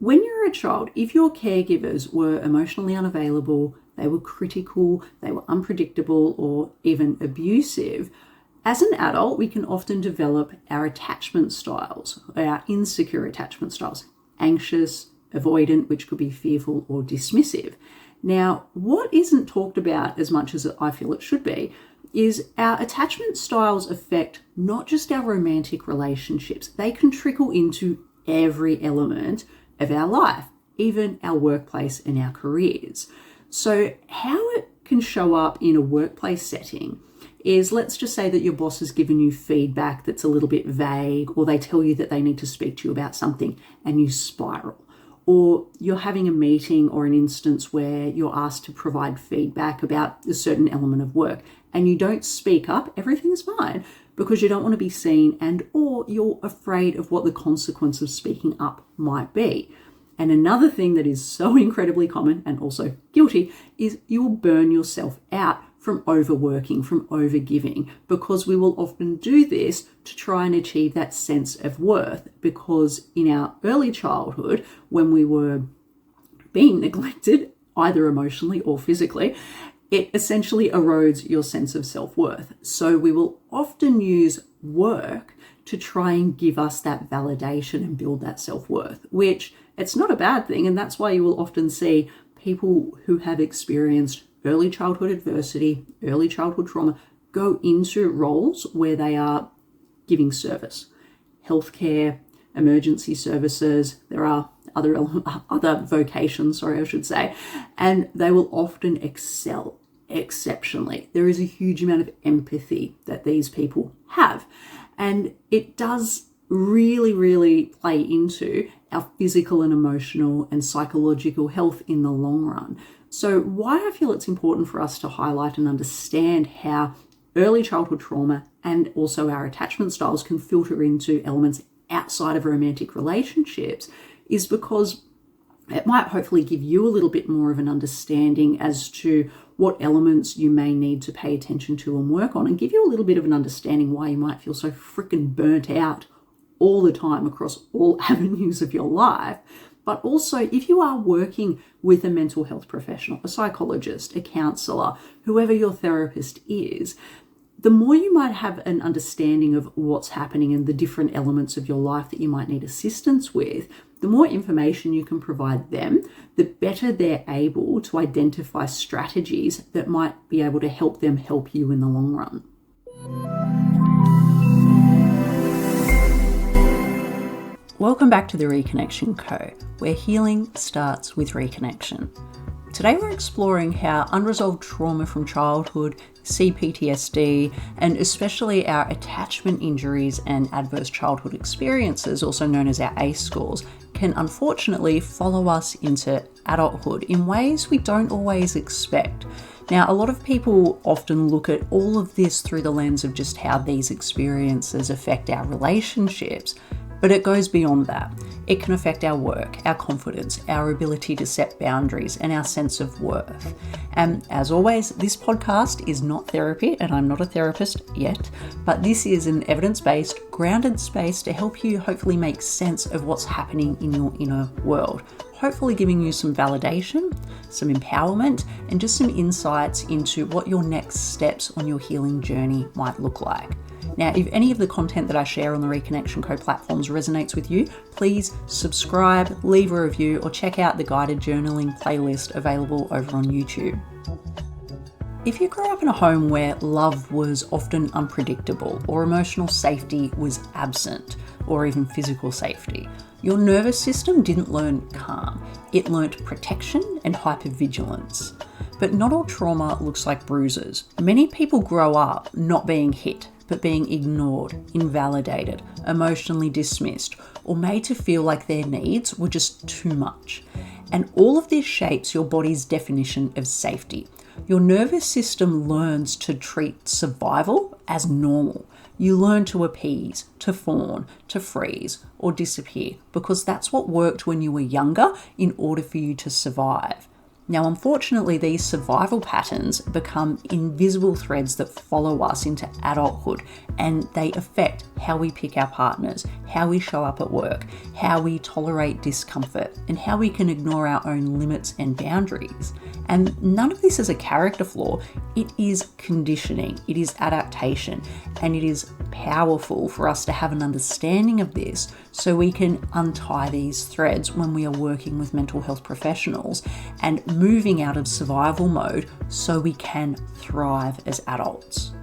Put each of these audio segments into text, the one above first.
When you were a child, if your caregivers were emotionally unavailable, they were critical, they were unpredictable, or even abusive, as an adult, we can often develop our attachment styles, our insecure attachment styles, anxious, avoidant, which could be fearful or dismissive. Now, what isn't talked about as much as I feel it should be is our attachment styles affect not just our romantic relationships, they can trickle into every element of our life, even our workplace and our careers. So how it can show up in a workplace setting is, let's just say that your boss has given you feedback that's a little bit vague, or they tell you that they need to speak to you about something and you spiral. Or you're having a meeting or an instance where you're asked to provide feedback about a certain element of work and you don't speak up, everything's fine, because you don't want to be seen and or you're afraid of what the consequence of speaking up might be. And another thing that is so incredibly common and also guilty is you will burn yourself out from overworking, from overgiving, because we will often do this to try and achieve that sense of worth, because in our early childhood, when we were being neglected, either emotionally or physically, it essentially erodes your sense of self-worth. So we will often use work to try and give us that validation and build that self-worth, which it's not a bad thing. And that's why you will often see people who have experienced early childhood adversity, early childhood trauma, go into roles where they are giving service, healthcare, emergency services. There are other vocations, and they will often excel exceptionally. There is a huge amount of empathy that these people have, and it does really, really play into our physical and emotional and psychological health in the long run. So why I feel it's important for us to highlight and understand how early childhood trauma and also our attachment styles can filter into elements outside of romantic relationships is because it might hopefully give you a little bit more of an understanding as to what elements you may need to pay attention to and work on, and give you a little bit of an understanding why you might feel so freaking burnt out all the time across all avenues of your life. But also, if you are working with a mental health professional, a psychologist, a counselor, whoever your therapist is, the more you might have an understanding of what's happening and the different elements of your life that you might need assistance with, the more information you can provide them, the better they're able to identify strategies that might be able to help them help you in the long run. Welcome back to the Reconnection Co, where healing starts with reconnection. Today we're exploring how unresolved trauma from childhood, C-PTSD, and especially our attachment injuries and adverse childhood experiences, also known as our ACE scores, can unfortunately follow us into adulthood in ways we don't always expect. Now, a lot of people often look at all of this through the lens of just how these experiences affect our relationships, but it goes beyond that. It can affect our work, our confidence, our ability to set boundaries, and our sense of worth. And as always, this podcast is not therapy, and I'm not a therapist yet, but this is an evidence-based, grounded space to help you hopefully make sense of what's happening in your inner world. Hopefully giving you some validation, some empowerment, and just some insights into what your next steps on your healing journey might look like. Now, if any of the content that I share on the Reconnection Co platforms resonates with you, please subscribe, leave a review, or check out the guided journaling playlist available over on YouTube. If you grew up in a home where love was often unpredictable, or emotional safety was absent, or even physical safety, your nervous system didn't learn calm. It learnt protection and hypervigilance. But not all trauma looks like bruises. Many people grow up not being hit, but being ignored, invalidated, emotionally dismissed, or made to feel like their needs were just too much. And all of this shapes your body's definition of safety. Your nervous system learns to treat survival as normal. You learn to appease, to fawn, to freeze, or disappear, because that's what worked when you were younger in order for you to survive. Now, unfortunately, these survival patterns become invisible threads that follow us into adulthood, and they affect how we pick our partners, how we show up at work, how we tolerate discomfort, and how we can ignore our own limits and boundaries. And none of this is a character flaw. It is conditioning, it is adaptation, and it is powerful for us to have an understanding of this so we can untie these threads when we are working with mental health professionals and moving out of survival mode so we can thrive as adults.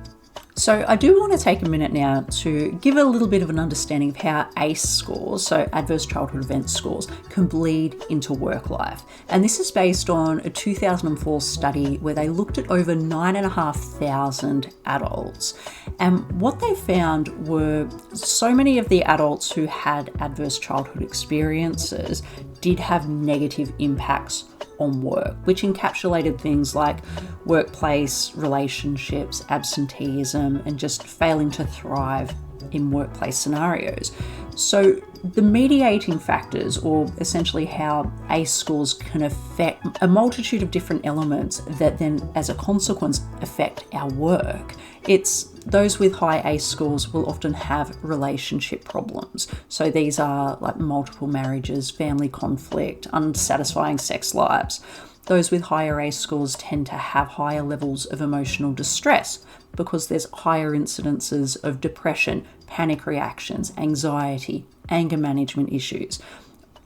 So I do want to take a minute now to give a little bit of an understanding of how ACE scores, so adverse childhood event scores, can bleed into work life. And this is based on a 2004 study where they looked at over 9,500 adults. And what they found were so many of the adults who had adverse childhood experiences did have negative impacts on work, which encapsulated things like workplace relationships, absenteeism, and just failing to thrive in workplace scenarios. So the mediating factors, or essentially how ACE scores can affect a multitude of different elements that then as a consequence affect our work. It's those with high ACE scores will often have relationship problems. So these are like multiple marriages, family conflict, unsatisfying sex lives. Those with higher ACE scores tend to have higher levels of emotional distress because there's higher incidences of depression, panic reactions, anxiety, anger management issues.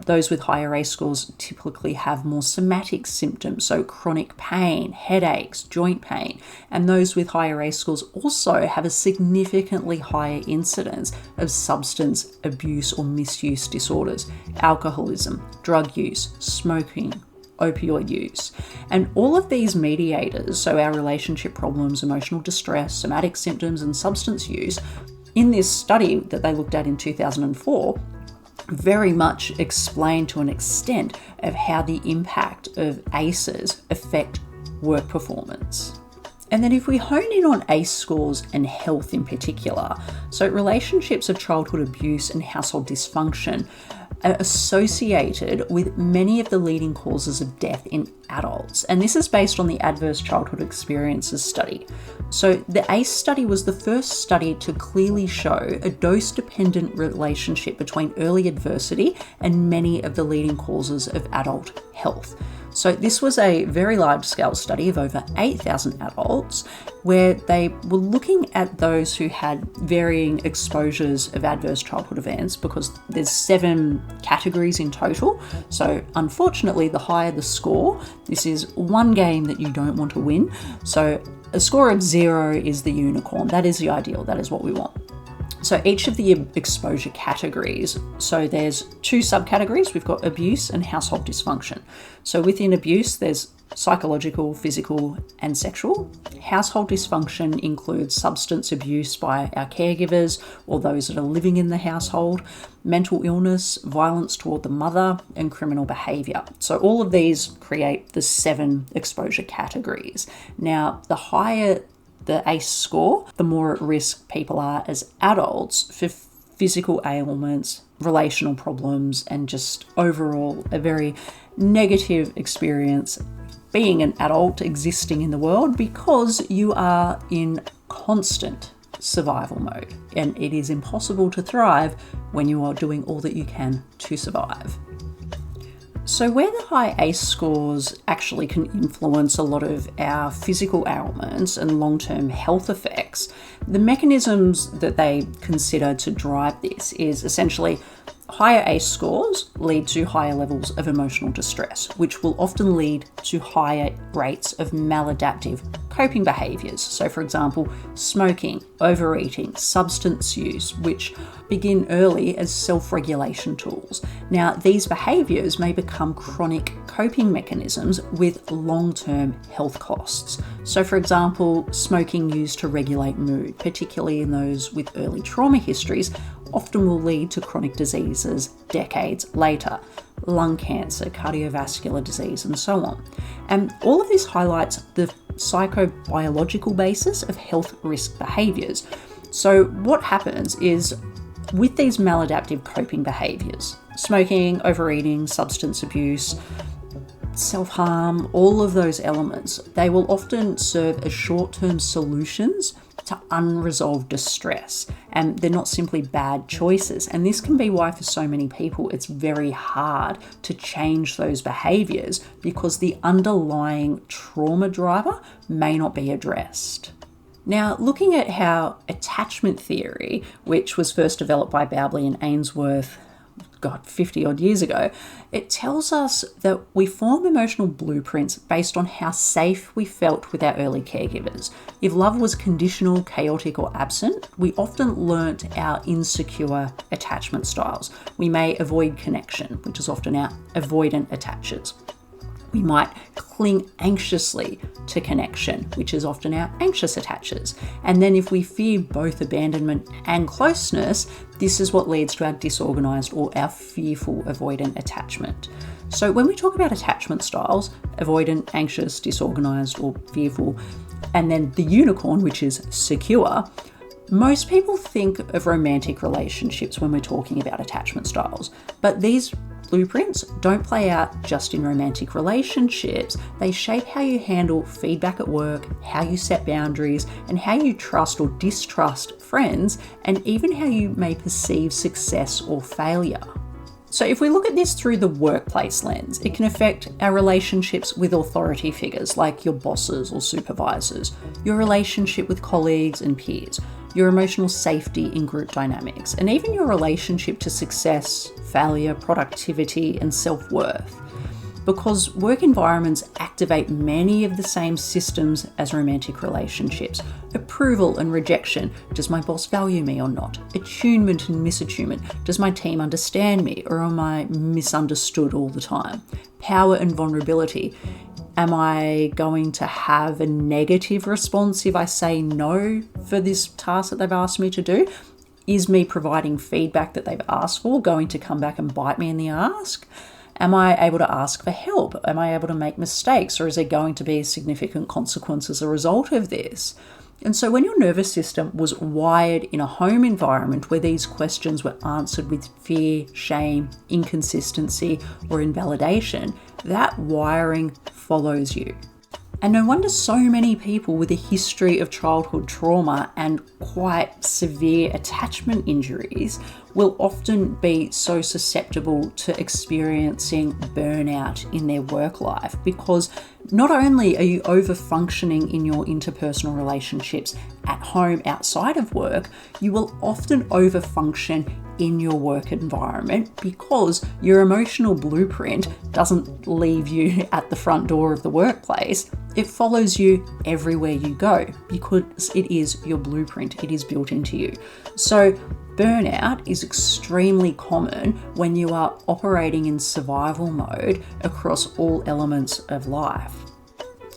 Those with higher ACE scores typically have more somatic symptoms, so chronic pain, headaches, joint pain. And those with higher ACE scores also have a significantly higher incidence of substance abuse or misuse disorders, alcoholism, drug use, smoking, opioid use. And all of these mediators, so our relationship problems, emotional distress, somatic symptoms, and substance use, in this study that they looked at in 2004, very much explain to an extent of how the impact of ACEs affect work performance. And then if we hone in on ACE scores and health in particular, so relationships of childhood abuse and household dysfunction are associated with many of the leading causes of death in adults. And this is based on the Adverse Childhood Experiences study. So the ACE study was the first study to clearly show a dose-dependent relationship between early adversity and many of the leading causes of adult health. So this was a very large-scale study of over 8,000 adults where they were looking at those who had varying exposures of adverse childhood events, because there's 7 categories in total. So unfortunately, the higher the score, this is one game that you don't want to win. So a score of 0 is the unicorn. That is the ideal. That is what we want. So each of the exposure categories, so there's 2 subcategories. We've got abuse and household dysfunction. So within abuse, there's psychological, physical, and sexual. Household dysfunction includes substance abuse by our caregivers or those that are living in the household, mental illness, violence toward the mother, and criminal behaviour. So all of these create the 7 exposure categories. Now, the higher the ACE score, the more at risk people are as adults for physical ailments, relational problems, and just overall a very negative experience being an adult existing in the world, because you are in constant survival mode and it is impossible to thrive when you are doing all that you can to survive. So where the high ACE scores actually can influence a lot of our physical ailments and long-term health effects, the mechanisms that they consider to drive this is essentially higher ACE scores lead to higher levels of emotional distress, which will often lead to higher rates of maladaptive coping behaviours. So for example, smoking, overeating, substance use, which begin early as self-regulation tools. Now, these behaviours may become chronic coping mechanisms with long-term health costs. So for example, smoking used to regulate mood, particularly in those with early trauma histories, often will lead to chronic diseases decades later, lung cancer, cardiovascular disease, and so on. And all of this highlights the psychobiological basis of health risk behaviours. So what happens is, with these maladaptive coping behaviours, smoking, overeating, substance abuse, self-harm, all of those elements, they will often serve as short-term solutions to unresolved distress, and they're not simply bad choices. And this can be why for so many people it's very hard to change those behaviors, because the underlying trauma driver may not be addressed. Now, looking at how attachment theory, which was first developed by Bowlby and Ainsworth 50 odd years ago, it tells us that we form emotional blueprints based on how safe we felt with our early caregivers. If love was conditional, chaotic, or absent, we often learnt our insecure attachment styles. We may avoid connection, which is often our avoidant attachers. We might cling anxiously to connection, which is often our anxious attachers. And then if we fear both abandonment and closeness, this is what leads to our disorganized or our fearful avoidant attachment. So when we talk about attachment styles, avoidant, anxious, disorganized, or fearful, and then the unicorn, which is secure, most people think of romantic relationships when we're talking about attachment styles, but these blueprints don't play out just in romantic relationships. They shape how you handle feedback at work, how you set boundaries, and how you trust or distrust friends, and even how you may perceive success or failure. So if we look at this through the workplace lens, it can affect our relationships with authority figures like your bosses or supervisors, your relationship with colleagues and peers, your emotional safety in group dynamics, and even your relationship to success, failure, productivity, and self-worth. Because work environments activate many of the same systems as romantic relationships. Approval and rejection. Does my boss value me or not? Attunement and misattunement. Does my team understand me, or am I misunderstood all the time? Power and vulnerability. Am I going to have a negative response if I say no for this task that they've asked me to do? Is me providing feedback that they've asked for going to come back and bite me in the ass? Am I able to ask for help? Am I able to make mistakes? Or is there going to be significant consequence as a result of this? And so when your nervous system was wired in a home environment where these questions were answered with fear, shame, inconsistency, or invalidation, that wiring follows you. And no wonder so many people with a history of childhood trauma and quite severe attachment injuries will often be so susceptible to experiencing burnout in their work life, because not only are you over-functioning in your interpersonal relationships at home outside of work, you will often over-function in your work environment because your emotional blueprint doesn't leave you at the front door of the workplace. It follows you everywhere you go because it is your blueprint. It is built into you. So burnout is extremely common when you are operating in survival mode across all elements of life.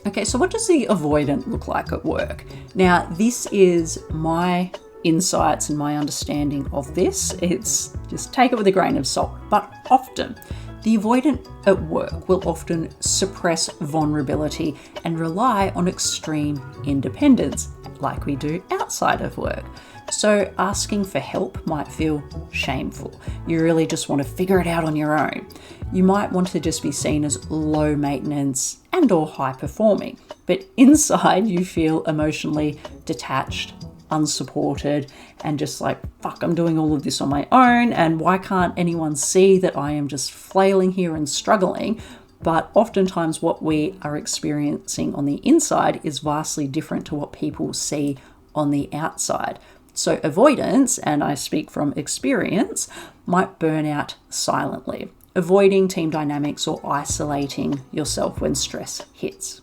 Okay, so what does the avoidant look like at work? Now, this is my insights and my understanding of this. It's just take it with a grain of salt, but often the avoidant at work will often suppress vulnerability and rely on extreme independence, like we do outside of work. So asking for help might feel shameful. You really just want to figure it out on your own. You might want to just be seen as low maintenance and or high performing, but inside you feel emotionally detached, unsupported, and just like, fuck, I'm doing all of this on my own, and why can't anyone see that I am just flailing here and struggling? But oftentimes what we are experiencing on the inside is vastly different to what people see on the outside. So avoidance, and I speak from experience, might burn out silently, avoiding team dynamics or isolating yourself when stress hits.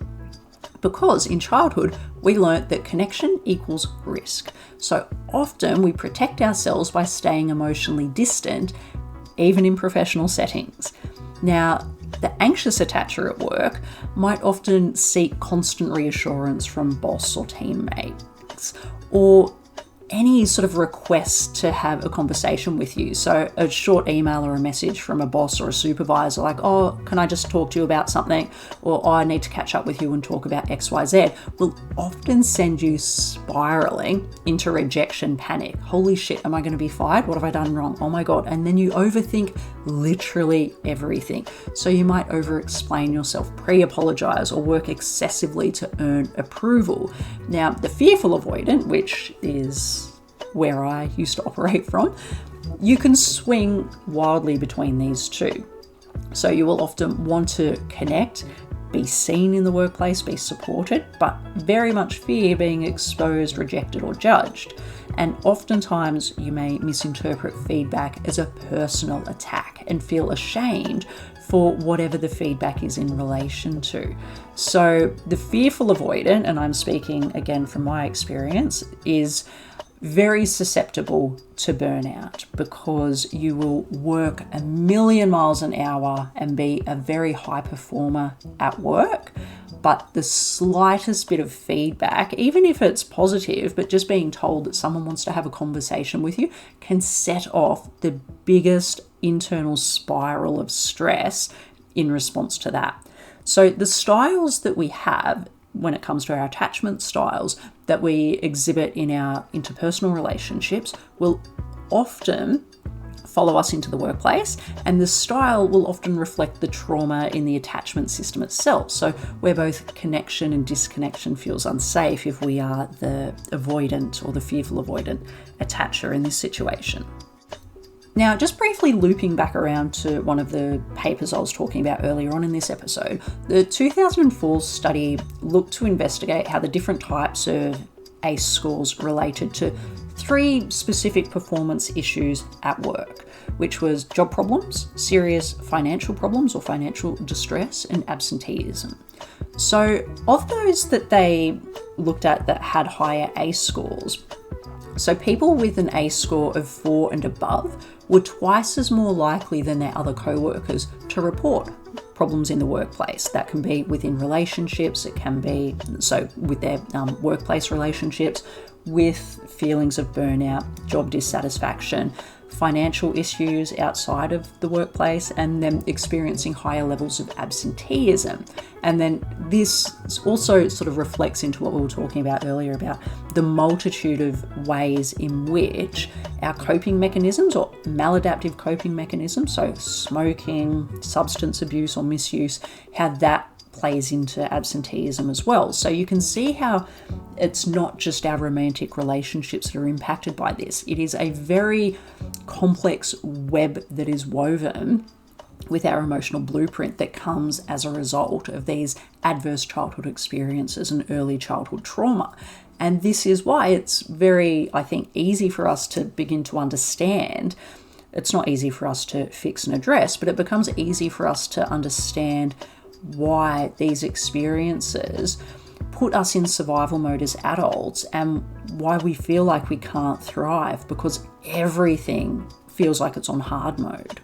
Because in childhood, we learnt that connection equals risk. So often we protect ourselves by staying emotionally distant, even in professional settings. Now, the anxious attacher at work might often seek constant reassurance from boss or teammates, or any sort of request to have a conversation with you. So a short email or a message from a boss or a supervisor like, oh, can I just talk to you about something? Or oh, I need to catch up with you and talk about XYZ, will often send you spiraling into rejection panic. Holy shit, am I going to be fired? What have I done wrong? Oh my God. And then you overthink literally everything. So you might over-explain yourself, pre-apologize, or work excessively to earn approval. Now, the fearful avoidant, which is where I used to operate from, you can swing wildly between these two. So you will often want to connect, be seen in the workplace, be supported, but very much fear being exposed, rejected, or judged. And oftentimes you may misinterpret feedback as a personal attack and feel ashamed for whatever the feedback is in relation to. So the fearful avoidant, and I'm speaking again from my experience, is very susceptible to burnout because you will work a million miles an hour and be a very high performer at work. But the slightest bit of feedback, even if it's positive, but just being told that someone wants to have a conversation with you, can set off the biggest internal spiral of stress in response to that. So the styles that we have when it comes to our attachment styles that we exhibit in our interpersonal relationships will often follow us into the workplace, and the style will often reflect the trauma in the attachment system itself. So where both connection and disconnection feels unsafe if we are the avoidant or the fearful avoidant attacher in this situation. Now, just briefly looping back around to one of the papers I was talking about earlier on in this episode, the 2004 study looked to investigate how the different types of ACE scores related to 3 specific performance issues at work, which was job problems, serious financial problems or financial distress, and absenteeism. So of those that they looked at that had higher ACE scores, so people with an ACE score of 4 and above were twice as more likely than their other co-workers to report problems in the workplace. That can be within relationships, it can be so with their workplace relationships, with feelings of burnout, job dissatisfaction, financial issues outside of the workplace, and then experiencing higher levels of absenteeism. And then this also sort of reflects into what we were talking about earlier about the multitude of ways in which our coping mechanisms or maladaptive coping mechanisms, so smoking, substance abuse or misuse, how that plays into absenteeism as well. So you can see how it's not just our romantic relationships that are impacted by this. It is a very complex web that is woven with our emotional blueprint that comes as a result of these adverse childhood experiences and early childhood trauma. And this is why it's very, I think, easy for us to begin to understand. It's not easy for us to fix and address, but it becomes easy for us to understand why these experiences put us in survival mode as adults and why we feel like we can't thrive because everything feels like it's on hard mode.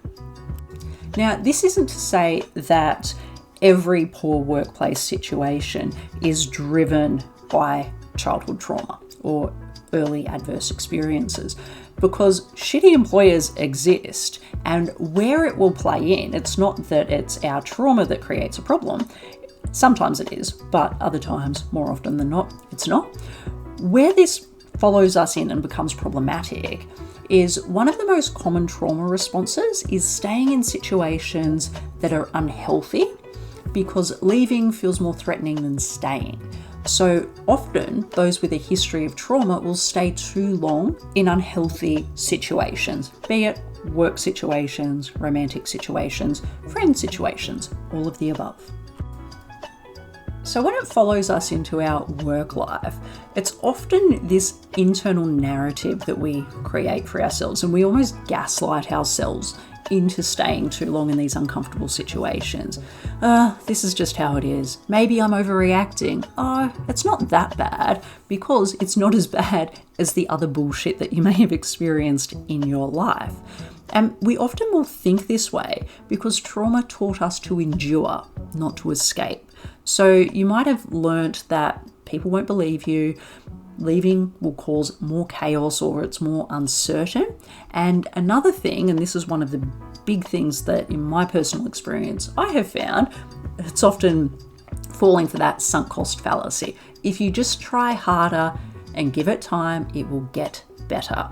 Now, this isn't to say that every poor workplace situation is driven by childhood trauma or early adverse experiences, because shitty employers exist, and where it will play in, it's not that it's our trauma that creates a problem. Sometimes it is, but other times, more often than not, it's not. Where this follows us in and becomes problematic is one of the most common trauma responses is staying in situations that are unhealthy because leaving feels more threatening than staying. So often those with a history of trauma will stay too long in unhealthy situations, be it work situations, romantic situations, friend situations, all of the above. So when it follows us into our work life, it's often this internal narrative that we create for ourselves, and we almost gaslight ourselves into staying too long in these uncomfortable situations. This is just how it is. Maybe I'm overreacting. It's not that bad, because it's not as bad as the other bullshit that you may have experienced in your life. And we often will think this way because trauma taught us to endure, not to escape. So you might have learnt that people won't believe you, leaving will cause more chaos or it's more uncertain. And another thing, and this is one of the big things that in my personal experience I have found, it's often falling for that sunk cost fallacy. If you just try harder and give it time, it will get better.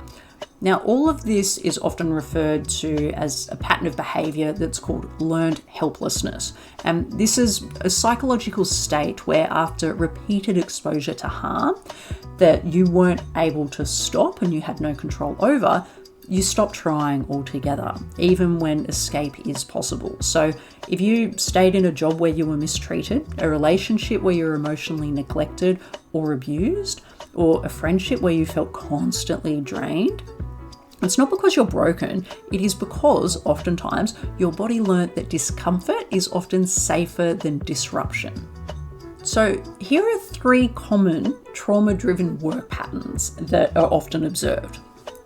Now, all of this is often referred to as a pattern of behavior that's called learned helplessness. And this is a psychological state where after repeated exposure to harm that you weren't able to stop and you had no control over, you stop trying altogether, even when escape is possible. So if you stayed in a job where you were mistreated, a relationship where you're emotionally neglected or abused, or a friendship where you felt constantly drained, it's not because you're broken, it is because oftentimes your body learnt that discomfort is often safer than disruption. So here are 3 common trauma-driven work patterns that are often observed.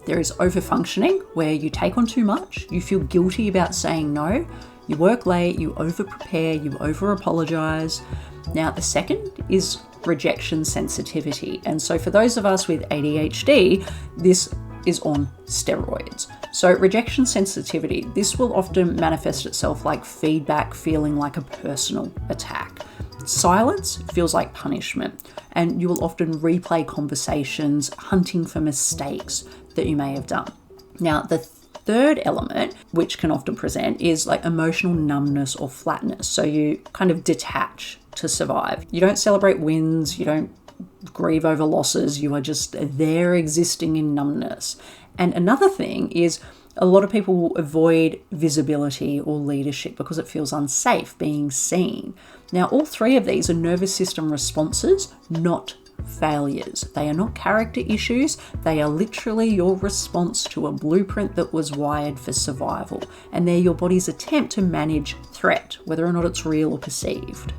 There is overfunctioning, where you take on too much, you feel guilty about saying no, you work late, you over-prepare, you over-apologize. Now, the second is rejection sensitivity. And so for those of us with ADHD, this is on steroids. So rejection sensitivity, this will often manifest itself like feedback feeling like a personal attack. Silence feels like punishment, and you will often replay conversations, hunting for mistakes that you may have done. Now, the third element, which can often present, is like emotional numbness or flatness. So you kind of detach to survive. You don't celebrate wins, you don't grieve over losses, you are just there existing in numbness. And another thing is a lot of people will avoid visibility or leadership because it feels unsafe being seen. Now, all 3 of these are nervous system responses, not failures. They are not character issues. They are literally your response to a blueprint that was wired for survival. And they're your body's attempt to manage threat, whether or not it's real or perceived.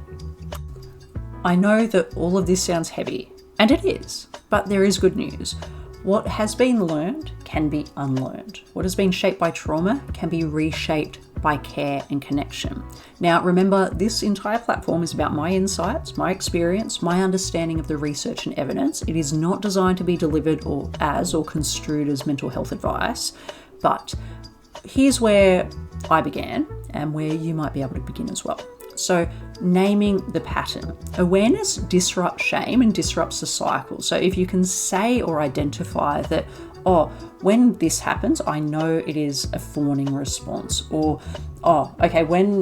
I know that all of this sounds heavy, and it is, but there is good news. What has been learned can be unlearned. What has been shaped by trauma can be reshaped by care and connection. Now, remember, this entire platform is about my insights, my experience, my understanding of the research and evidence. It is not designed to be delivered or construed as mental health advice, but here's where I began and where you might be able to begin as well. So naming the pattern. Awareness disrupts shame and disrupts the cycle. So if you can say or identify that, when this happens, I know it is a fawning response. Or, when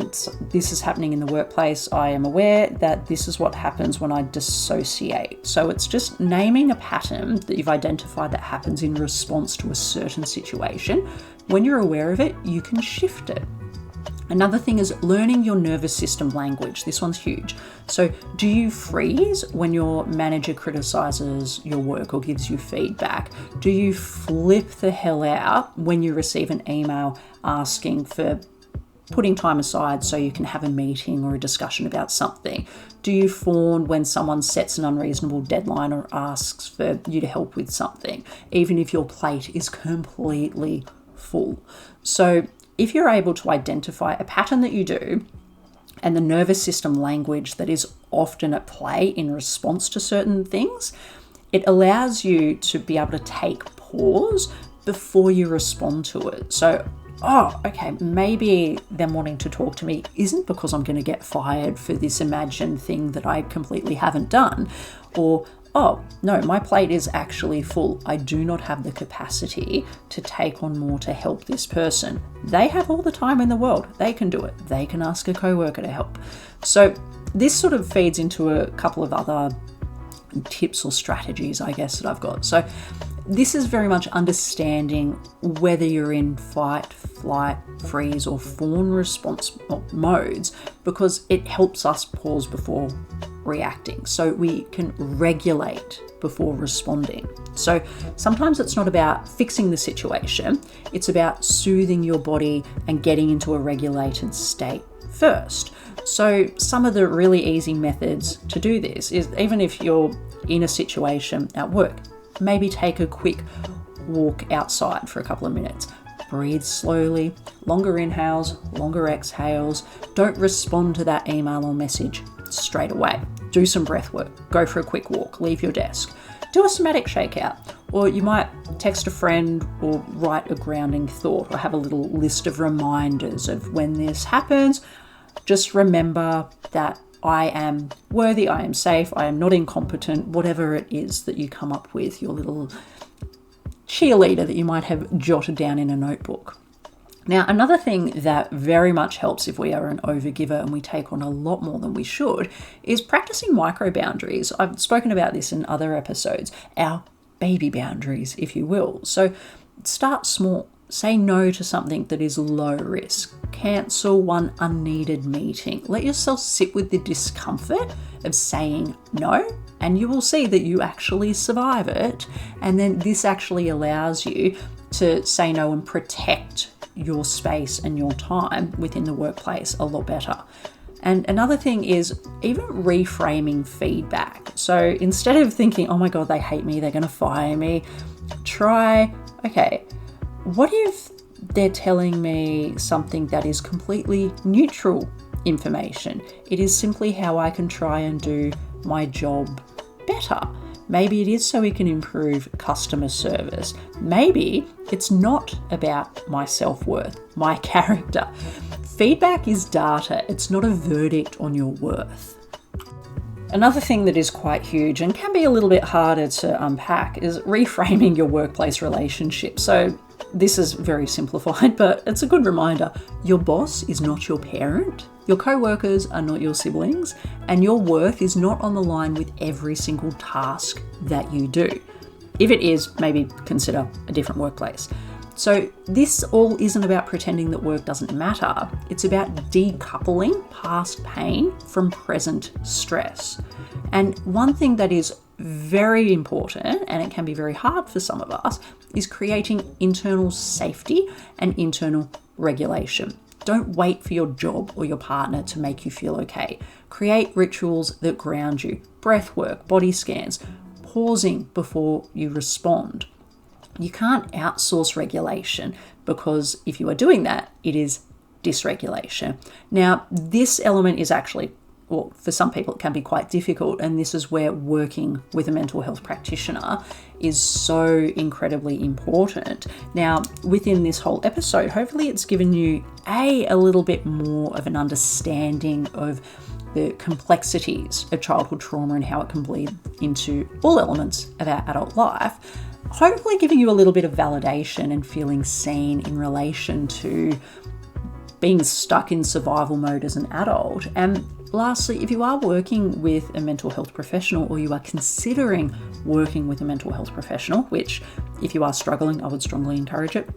this is happening in the workplace, I am aware that this is what happens when I dissociate. So it's just naming a pattern that you've identified that happens in response to a certain situation. When you're aware of it, you can shift it. Another thing is learning your nervous system language. This one's huge. So do you freeze when your manager criticizes your work or gives you feedback? Do you flip the hell out when you receive an email asking for putting time aside so you can have a meeting or a discussion about something? Do you fawn when someone sets an unreasonable deadline or asks for you to help with something, even if your plate is completely full? So if you're able to identify a pattern that you do and the nervous system language that is often at play in response to certain things, it allows you to be able to take pause before you respond to it. So, maybe them wanting to talk to me isn't because I'm going to get fired for this imagined thing that I completely haven't done. Or, no, my plate is actually full. I do not have the capacity to take on more to help this person. They have all the time in the world. They can do it. They can ask a coworker to help. So this sort of feeds into a couple of other tips or strategies, I guess, that I've got. So this is very much understanding whether you're in fight, flight, freeze, or fawn response modes, because it helps us pause before reacting, so we can regulate before responding. So sometimes it's not about fixing the situation, it's about soothing your body and getting into a regulated state first. So some of the really easy methods to do this is, even if you're in a situation at work, maybe take a quick walk outside for a couple of minutes. Breathe slowly, longer inhales, longer exhales. Don't respond to that email or message straight away. do some breath work, go for a quick walk, leave your desk, do a somatic shakeout, or you might text a friend or write a grounding thought or have a little list of reminders of when this happens. Just remember that I am worthy, I am safe, I am not incompetent, whatever it is that you come up with, your little cheerleader that you might have jotted down in a notebook. Now, another thing that very much helps if we are an overgiver and we take on a lot more than we should is practicing micro boundaries. I've spoken about this in other episodes, our baby boundaries, if you will. So start small. Say no to something that is low risk. Cancel one unneeded meeting. Let yourself sit with the discomfort of saying no, and you will see that you actually survive it. And then this actually allows you to say no and protect your space and your time within the workplace a lot better. And another thing is even reframing feedback. So instead of thinking, oh my God, they hate me, they're going to fire me, try, okay, what if they're telling me something that is completely neutral information? It is simply how I can try and do my job better. Maybe it is so we can improve customer service. Maybe it's not about my self-worth, my character. Feedback is data. It's not a verdict on your worth. Another thing that is quite huge and can be a little bit harder to unpack is reframing your workplace relationship. So this is very simplified, but it's a good reminder. Your boss is not your parent. Your co-workers are not your siblings, and your worth is not on the line with every single task that you do. If it is, maybe consider a different workplace. So this all isn't about pretending that work doesn't matter. It's about decoupling past pain from present stress. And one thing that is very important, and it can be very hard for some of us, is creating internal safety and internal regulation. Don't wait for your job or your partner to make you feel okay. Create rituals that ground you. Breath work, body scans, pausing before you respond. You can't outsource regulation, because if you are doing that, it is dysregulation. Now, this element is actually, well, for some people it can be quite difficult, and this is where working with a mental health practitioner is so incredibly important. Now, within this whole episode, hopefully it's given you a little bit more of an understanding of the complexities of childhood trauma and how it can bleed into all elements of our adult life. Hopefully giving you a little bit of validation and feeling seen in relation to being stuck in survival mode as an adult. And lastly, if you are working with a mental health professional, or you are considering working with a mental health professional, which if you are struggling, I would strongly encourage it,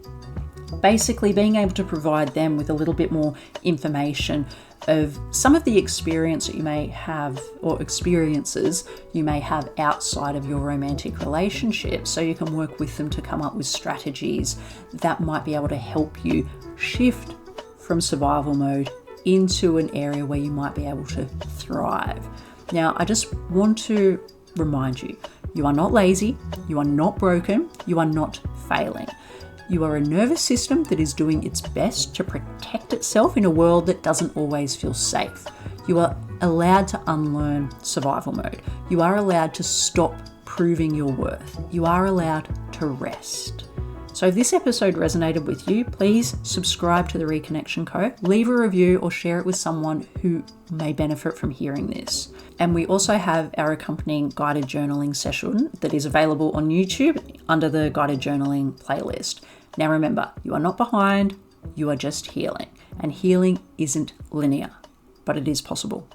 basically being able to provide them with a little bit more information of some of the experience that you may have, or experiences you may have outside of your romantic relationship, so you can work with them to come up with strategies that might be able to help you shift from survival mode into an area where you might be able to thrive. Now, I just want to remind you, you are not lazy, you are not broken, you are not failing. You are a nervous system that is doing its best to protect itself in a world that doesn't always feel safe. You are allowed to unlearn survival mode. You are allowed to stop proving your worth. You are allowed to rest. So if this episode resonated with you, please subscribe to the Reconnection Co. Leave a review or share it with someone who may benefit from hearing this. And we also have our accompanying guided journaling session that is available on YouTube under the guided journaling playlist. Now remember, you are not behind, you are just healing. And healing isn't linear, but it is possible.